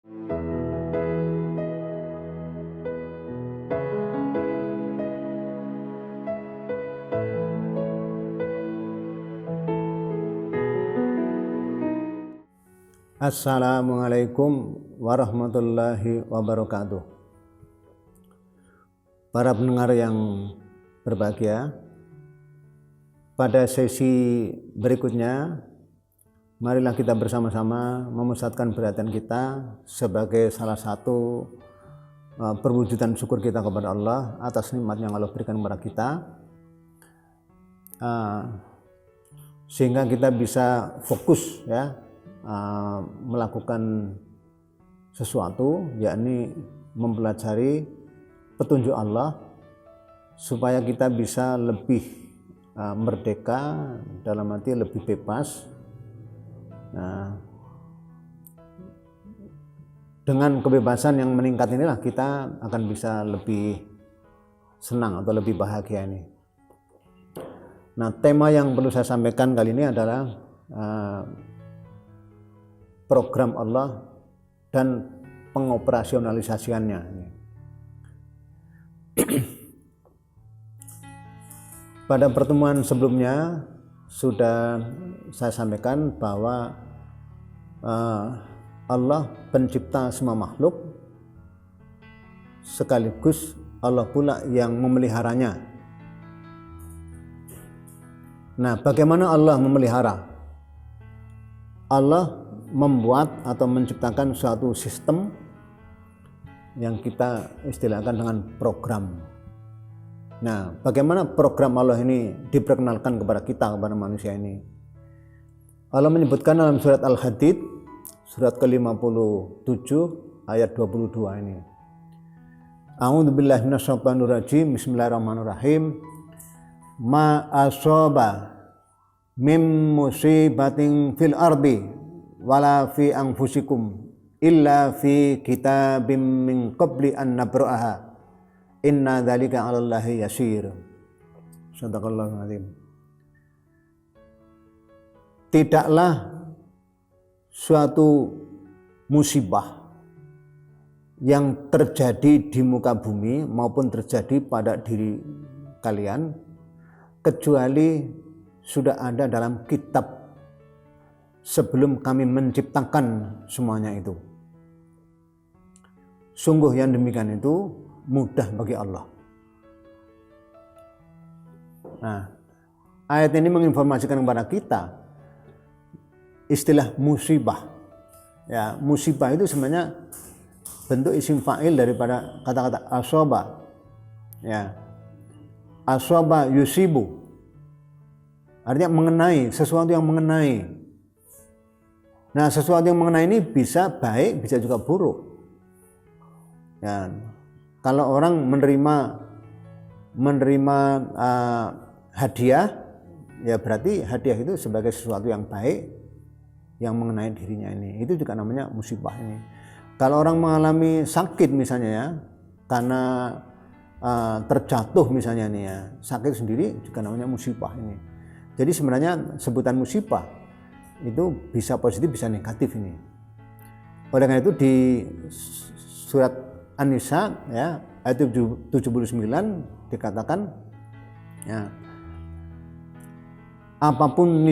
Assalamualaikum warahmatullahi wabarakatuh. Para pendengar yang berbahagia, pada sesi berikutnya marilah kita bersama-sama memusatkan perhatian kita sebagai salah satu perwujudan syukur kita kepada Allah atas nikmat yang Allah berikan kepada kita, sehingga kita bisa fokus ya melakukan sesuatu, yakni mempelajari petunjuk Allah supaya kita bisa lebih merdeka, dalam arti lebih bebas. Dengan kebebasan yang meningkat inilah kita akan bisa lebih senang atau lebih bahagia ini. Nah, tema yang perlu saya sampaikan kali ini adalah program Allah dan pengoperasionalisasiannya. Pada pertemuan sebelumnya sudah saya sampaikan bahwa Allah pencipta semua makhluk, sekaligus Allah pula yang memeliharanya. Nah, bagaimana Allah memelihara? Allah membuat atau menciptakan suatu sistem yang kita istilahkan dengan program. Nah, bagaimana program Allah ini diperkenalkan kepada kita, kepada manusia ini? Allah menyebutkan dalam surat Al-Hadid, surat ke-57 ayat 22 ini. A'udzubillahi minasyaitonirrajim. Bismillahirrahmanirrahim. Ma asaba mim musibatin fil ardi wala fi anfusikum illa fi kitabim min qabli an nabra'aha inna dzalika 'alallahi yasir. Shadaqallahul azim. Tidaklah suatu musibah yang terjadi di muka bumi maupun terjadi pada diri kalian kecuali sudah ada dalam kitab sebelum kami menciptakan semuanya itu. Sungguh yang demikian itu mudah bagi Allah. Nah, ayat ini menginformasikan kepada kita istilah musibah. Ya, musibah itu sebenarnya bentuk isim fa'il daripada kata-kata asaba. Ya. Asaba yusibu. Artinya mengenai, sesuatu yang mengenai. Nah, sesuatu yang mengenai ini bisa baik, bisa juga buruk. Ya, kalau orang menerima hadiah, ya berarti hadiah itu sebagai sesuatu yang baik yang mengenai dirinya ini. Itu juga namanya musibah ini. Kalau orang mengalami sakit misalnya ya, karena terjatuh misalnya nih ya, sakit sendiri juga namanya musibah ini. Jadi sebenarnya sebutan musibah itu bisa positif bisa negatif ini. Oleh karena itu di surat An-Nisa ya ayat 79 dikatakan ya, apapun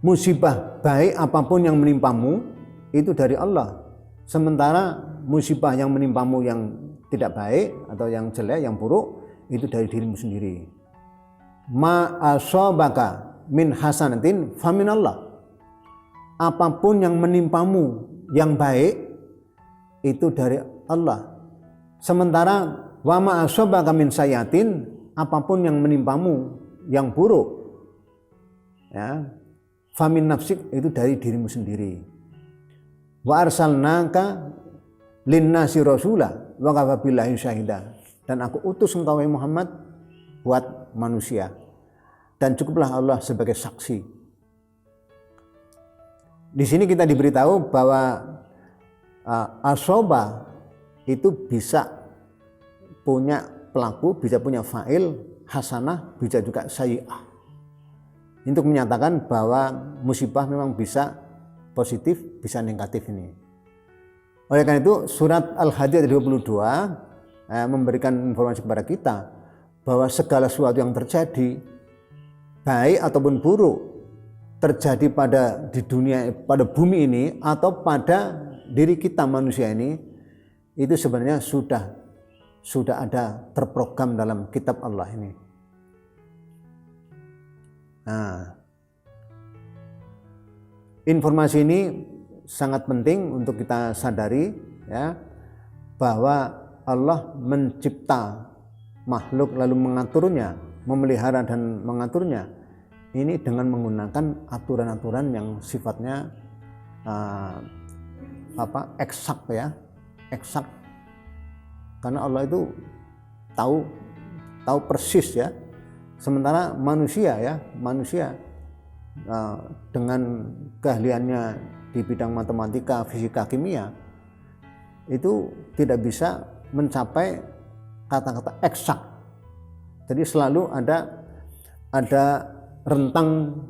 musibah baik apapun yang menimpamu itu dari Allah, sementara musibah yang menimpamu yang tidak baik atau yang jelek, yang buruk itu dari dirimu sendiri. Ma asabaka min hasanatin faminallah. Apapun yang menimpamu yang baik itu dari Allah. Sementara wa ma asabaka min sayyatin, apapun yang menimpamu yang buruk ya, famin nafsik, itu dari dirimu sendiri. Wa arsalnaka linnasi rasula wa kafa billahi syahida. Dan aku utus engkau Muhammad buat manusia, dan cukuplah Allah sebagai saksi. Di sini kita diberitahu bahwa asoba itu bisa punya pelaku, bisa punya fa'il, hasanah, bisa juga sayyi'ah. Untuk menyatakan bahwa musibah memang bisa positif, bisa negatif ini. Oleh karena itu surat Al-Hadid 22 memberikan informasi kepada kita bahwa segala sesuatu yang terjadi, baik ataupun buruk, terjadi di dunia, pada bumi ini atau pada diri kita manusia ini, itu sebenarnya sudah ada terprogram dalam kitab Allah ini. Nah, informasi ini sangat penting untuk kita sadari, ya, bahwa Allah mencipta makhluk lalu mengaturnya, memelihara dan mengaturnya ini dengan menggunakan aturan-aturan yang sifatnya eksak, ya, eksak. Karena Allah itu tahu persis, ya. Sementara manusia dengan keahliannya di bidang matematika, fisika, kimia itu tidak bisa mencapai kata-kata eksak. Jadi selalu ada rentang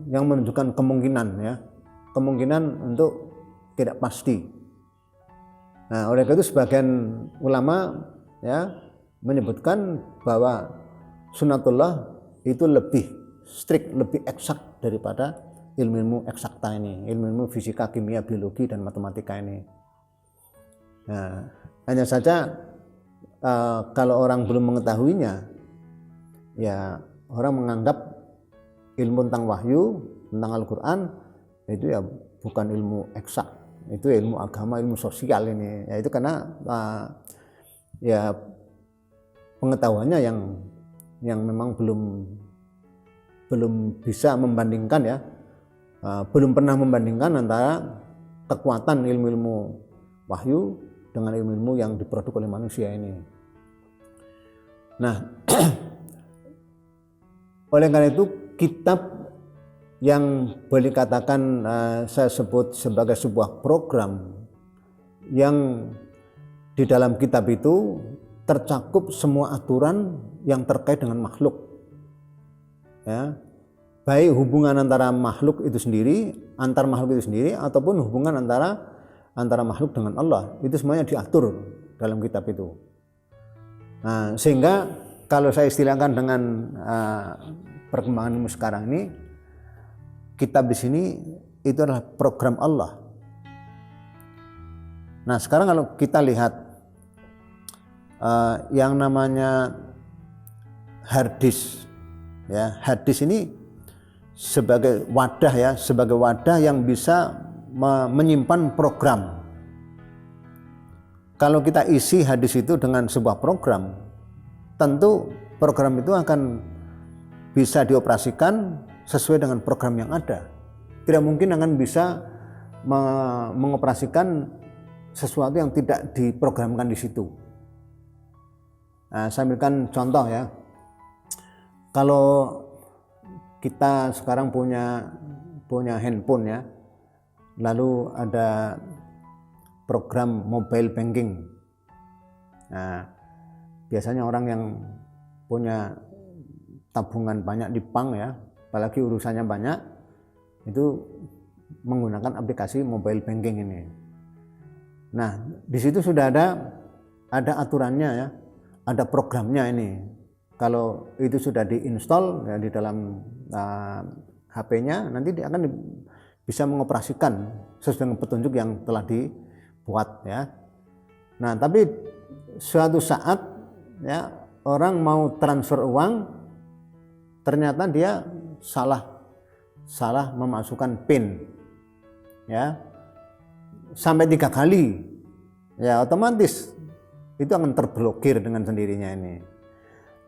yang menunjukkan kemungkinan, ya, kemungkinan untuk tidak pasti. Nah, oleh karena itu sebagian ulama, ya, menyebutkan bahwa sunatullah itu lebih strict, lebih eksak daripada ilmu eksakta ini, ilmu fisika, kimia, biologi, dan matematika ini. Nah, hanya saja kalau orang belum mengetahuinya, ya orang menganggap ilmu tentang wahyu, tentang Al-Quran itu ya bukan ilmu eksak, itu ilmu agama, ilmu sosial ini. Ya itu karena ya pengetahuannya yang memang belum bisa membandingkan, ya, belum pernah membandingkan antara kekuatan ilmu-ilmu wahyu dengan ilmu-ilmu yang diproduk oleh manusia ini. Nah, oleh karena itu kitab yang boleh dikatakan saya sebut sebagai sebuah program yang di dalam kitab itu tercakup semua aturan yang terkait dengan makhluk, ya, baik hubungan antara makhluk itu sendiri, antar makhluk itu sendiri, ataupun hubungan antara makhluk dengan Allah, itu semuanya diatur dalam kitab itu. Nah, sehingga kalau saya istilahkan dengan perkembangan ilmu sekarang ini, kitab di sini itu adalah program Allah. Nah, sekarang kalau kita lihat yang namanya hard disk, ya, hard disk ini sebagai wadah, ya, sebagai wadah yang bisa menyimpan program. Kalau kita isi hard disk itu dengan sebuah program, tentu program itu akan bisa dioperasikan sesuai dengan program yang ada. Tidak mungkin akan bisa mengoperasikan sesuatu yang tidak diprogramkan di situ. Nah, saya berikan contoh, ya. Kalau kita sekarang punya handphone, ya, lalu ada program mobile banking. Nah, biasanya orang yang punya tabungan banyak di bank, ya, apalagi urusannya banyak, itu menggunakan aplikasi mobile banking ini. Nah, di situ sudah ada aturannya, ya, ada programnya ini. Kalau itu sudah diinstal, ya, di dalam HP-nya, nanti dia akan bisa mengoperasikan sesuai dengan petunjuk yang telah dibuat, ya. Nah, tapi suatu saat, ya, orang mau transfer uang, ternyata dia salah memasukkan PIN, ya, sampai 3 kali, ya, otomatis itu akan terblokir dengan sendirinya ini.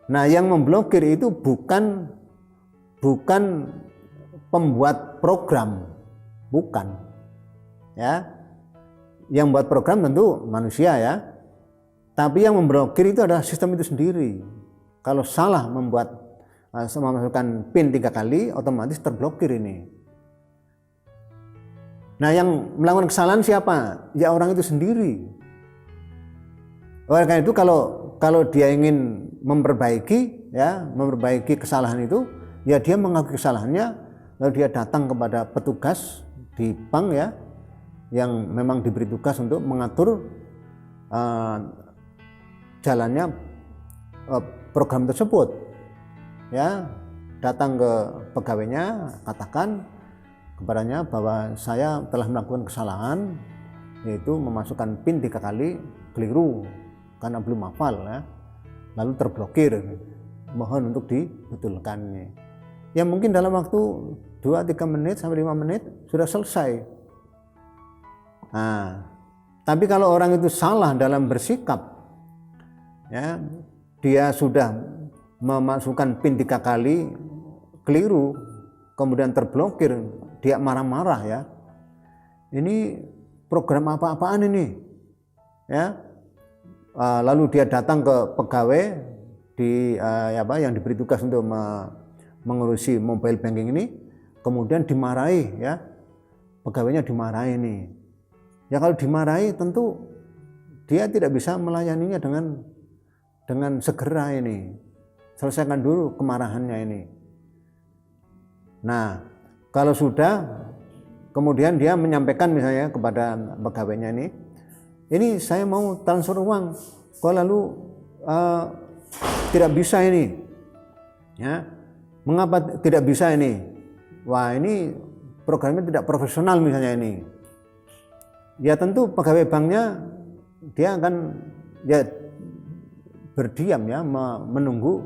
Nah, yang memblokir itu bukan pembuat program, bukan, ya. Yang buat program tentu manusia, ya, tapi yang memblokir itu adalah sistem itu sendiri. Kalau salah memasukkan PIN 3 kali, otomatis terblokir ini. Nah, yang melakukan kesalahan siapa? Ya, orang itu sendiri. Oleh karena itu kalau dia ingin memperbaiki kesalahan itu, ya dia mengakui kesalahannya, lalu dia datang kepada petugas di bank, ya, yang memang diberi tugas untuk mengatur jalannya program tersebut. Ya, datang ke pegawainya, katakan kepadanya bahwa saya telah melakukan kesalahan, yaitu memasukkan PIN 3 kali keliru karena belum hafal, ya, lalu terblokir, mohon untuk dibetulkan. Ya mungkin dalam waktu 2-3 menit sampai 5 menit sudah selesai. Nah, tapi kalau orang itu salah dalam bersikap, ya, dia sudah memasukkan PIN 3 kali keliru, kemudian terblokir, dia marah-marah, ya. Ini program apa-apaan ini, ya. Lalu dia datang ke pegawai yang diberi tugas untuk mengurusi mobile banking ini, kemudian dimarahi, ya. Pegawainya dimarahi nih. Ya kalau dimarahi tentu dia tidak bisa melayaninya dengan segera ini. Selesaikan dulu kemarahannya ini. Nah, kalau sudah, kemudian dia menyampaikan misalnya kepada pegawainya ini saya mau transfer uang, kok lalu tidak bisa ini, ya, mengapa tidak bisa ini? Wah, ini programnya tidak profesional misalnya ini. Ya tentu pegawai banknya dia akan ya berdiam, ya, menunggu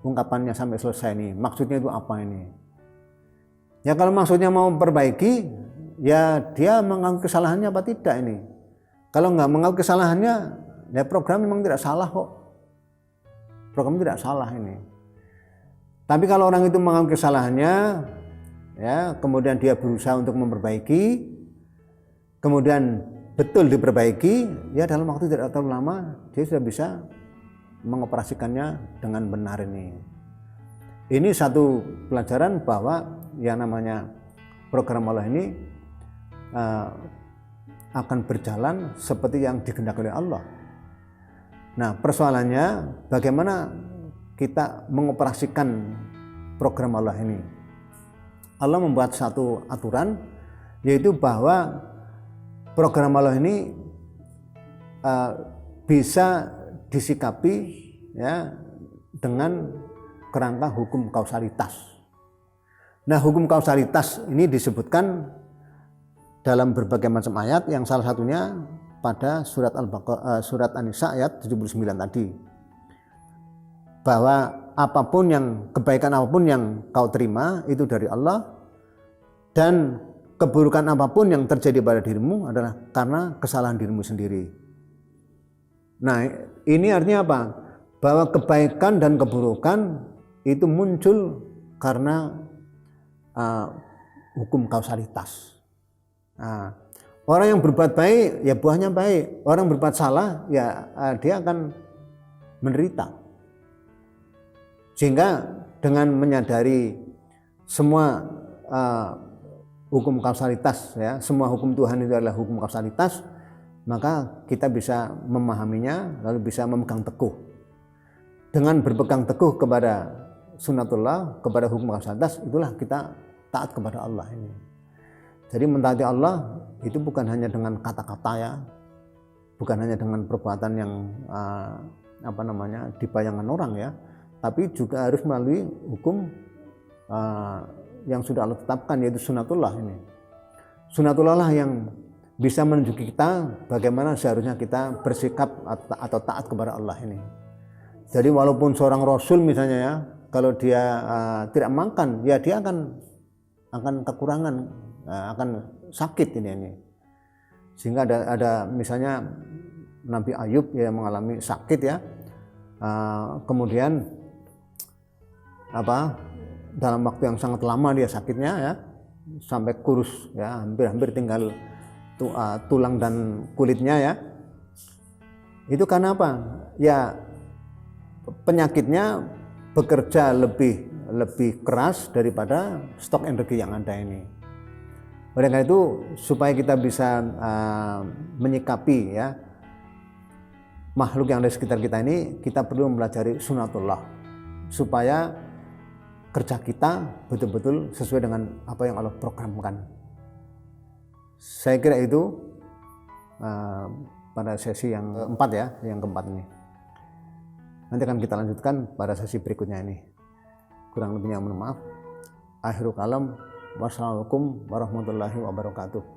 ungkapannya sampai selesai nih. Maksudnya itu apa ini? Ya kalau maksudnya mau memperbaiki, ya dia mengakui kesalahannya apa tidak ini. Kalau nggak mengakui kesalahannya, ya program memang tidak salah kok. Program tidak salah ini. Tapi kalau orang itu mengakui kesalahannya, ya kemudian dia berusaha untuk memperbaiki, kemudian betul diperbaiki, ya dalam waktu tidak terlalu lama dia sudah bisa mengoperasikannya dengan benar ini. Ini satu pelajaran bahwa yang namanya program Allah ini akan berjalan seperti yang dikehendaki oleh Allah. Nah, persoalannya bagaimana kita mengoperasikan program Allah ini. Allah membuat satu aturan, yaitu bahwa program Allah ini bisa disikapi, ya, dengan kerangka hukum kausalitas. Nah, hukum kausalitas ini disebutkan dalam berbagai macam ayat, yang salah satunya pada surat An-Nisa ayat 79 tadi, bahwa kebaikan apapun yang kau terima itu dari Allah, dan keburukan apapun yang terjadi pada dirimu adalah karena kesalahan dirimu sendiri. Nah, ini artinya apa? Bahwa kebaikan dan keburukan itu muncul karena hukum kausalitas. Nah, orang yang berbuat baik, ya buahnya baik. Orang berbuat salah, ya dia akan menderita. Sehingga dengan menyadari semua hukum kausalitas, ya, semua hukum Tuhan itu adalah hukum kausalitas, maka kita bisa memahaminya, lalu bisa memegang teguh. Dengan berpegang teguh kepada sunnatullah, kepada hukum kausalitas, itulah kita taat kepada Allah ini. Jadi mentaati Allah itu bukan hanya dengan kata-kata, ya, bukan hanya dengan perbuatan yang dibayangkan orang, ya, tapi juga harus melalui hukum yang sudah Allah tetapkan, yaitu sunnatullah ini. Sunnatullah lah yang bisa menunjuki kita bagaimana seharusnya kita bersikap atau taat kepada Allah ini. Jadi walaupun seorang rasul misalnya, ya, kalau dia tidak makan, ya dia akan kekurangan, akan sakit ini. Sehingga ada misalnya Nabi Ayub yang mengalami sakit, ya, kemudian dalam waktu yang sangat lama dia sakitnya, ya, sampai kurus, ya, hampir tinggal tulang dan kulitnya, ya. Itu karena apa? Ya penyakitnya bekerja lebih keras daripada stok energi yang ada ini. Oleh karena itu, supaya kita bisa menyikapi, ya, makhluk yang ada di sekitar kita ini, kita perlu mempelajari sunnatullah supaya kerja kita betul-betul sesuai dengan apa yang Allah programkan. Saya kira itu pada sesi yang keempat ya, yang keempat ini. Nanti akan kita lanjutkan pada sesi berikutnya ini. Kurang lebihnya mohon maaf. Akhirul kalam. Wassalamualaikum warahmatullahi wabarakatuh.